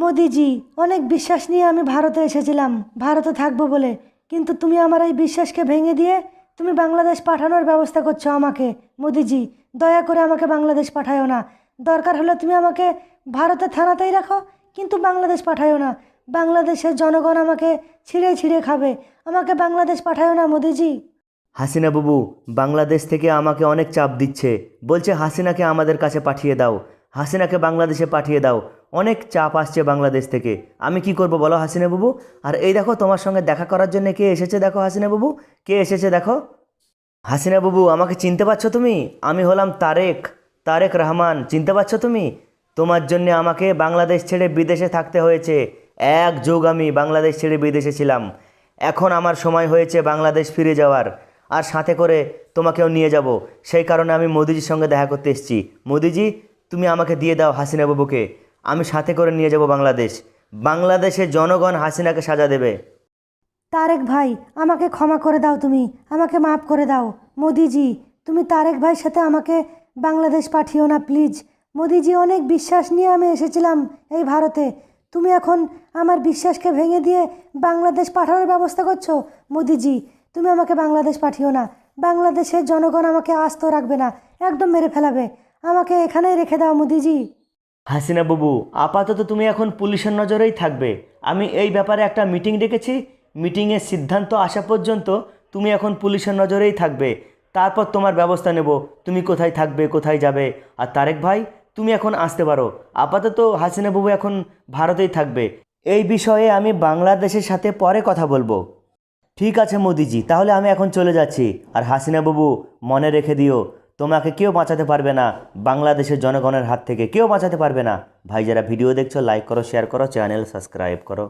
মোদিজি, অনেক বিশ্বাস নিয়ে আমি ভারতে এসেছিলাম ভারতে থাকবো বলে, কিন্তু তুমি আমার এই বিশ্বাসকে ভেঙে দিয়ে তুমি বাংলাদেশ পাঠানোর ব্যবস্থা করছো আমাকে। মোদিজি, দয়া করে আমাকে বাংলাদেশ পাঠায়ো না। দরকার হলে তুমি আমাকে ভারতে থানাতেই রাখো, কিন্তু বাংলাদেশ পাঠায়ো না। বাংলাদেশের জনগণ আমাকে ছিঁড়ে ছিঁড়ে খাবে। আমাকে বাংলাদেশ পাঠায়ো না মোদিজি। হাসিনা বাবু বাংলাদেশ থেকে আমাকে অনেক চাপ দিচ্ছে, বলছে হাসিনাকে আমাদের কাছে পাঠিয়ে দাও, হাসিনাকে বাংলাদেশে পাঠিয়ে দাও। অনেক চাপ আসছে বাংলাদেশ থেকে। আমি কি করব বলো হাসিনা বাবু? আর এই দেখো তোমার সঙ্গে দেখা করার জন্য কে এসেছে, দেখো হাসিনা বাবু কে এসেছে দেখো। হাসিনা বাবু আমাকে চিনতে পারছো তুমি? আমি হলাম তারেক, তারেক রহমান। চিনতে পারছো তুমি? তোমার জন্য আমাকে বাংলাদেশ ছেড়ে বিদেশে থাকতে হয়েছে। এক যুগ আমি বাংলাদেশ ছেড়ে বিদেশে ছিলাম। এখন আমার সময় হয়েছে বাংলাদেশ ফিরে যাওয়ার, আর সাথে করে তোমাকেও নিয়ে যাব। সেই কারণে আমি মোদিজির সঙ্গে দেখা করতে এসেছি। মোদিজি, তুমি আমাকে দিয়ে দাও হাসিনা বাবুকে, আমি সাথে করে নিয়ে যাব বাংলাদেশ। বাংলাদেশের জনগণ হাসিনাকে সাজা দেবে। তারেক ভাই, আমাকে ক্ষমা করে দাও, তুমি আমাকে মাফ করে দাও। মোদিজি, তুমি তারেক ভাইয়ের সাথে আমাকে বাংলাদেশ পাঠিও না প্লিজ। মোদিজি, অনেক বিশ্বাস নিয়ে আমি এসেছিলাম এই ভারতে। তুমি এখন আমার বিশ্বাসকে ভেঙে দিয়ে বাংলাদেশ পাঠানোর ব্যবস্থা করছো। মোদিজি, তুমি আমাকে বাংলাদেশ পাঠিও না। বাংলাদেশের জনগণ আমাকে আস্ত রাখবে না, একদম মেরে ফেলাবে। আমাকে এখানেই রেখে দাও মোদিজি। হাসিনা বাবু আপাতত তুমি এখন পুলিশের নজরেই থাকবে। আমি এই ব্যাপারে একটা মিটিং ডেকেছি, মিটিংয়ের সিদ্ধান্ত আসা পর্যন্ত তুমি এখন পুলিশের নজরেই থাকবে। তারপর তোমার ব্যবস্থা নেব, তুমি কোথায় থাকবে কোথায় যাবে। আর তারেক ভাই, তুমি এখন আসতে পারো। আপাতত হাসিনা বাবু এখন ভারতেই থাকবে। এই বিষয়ে আমি বাংলাদেশের সাথে পরে কথা বলবো। ঠিক আছে মোদিজি, তাহলে আমি এখন চলে যাচ্ছি। আর হাসিনা বাবু, মনে রেখে দিও, তোমাকে কেউ বাঁচাতে পারবে না বাংলাদেশের জনগণের হাত থেকে, কেউ বাঁচাতে পারবে না। ভাই যারা ভিডিও দেখছো লাইক করো, শেয়ার করো, চ্যানেল সাবস্ক্রাইব করো।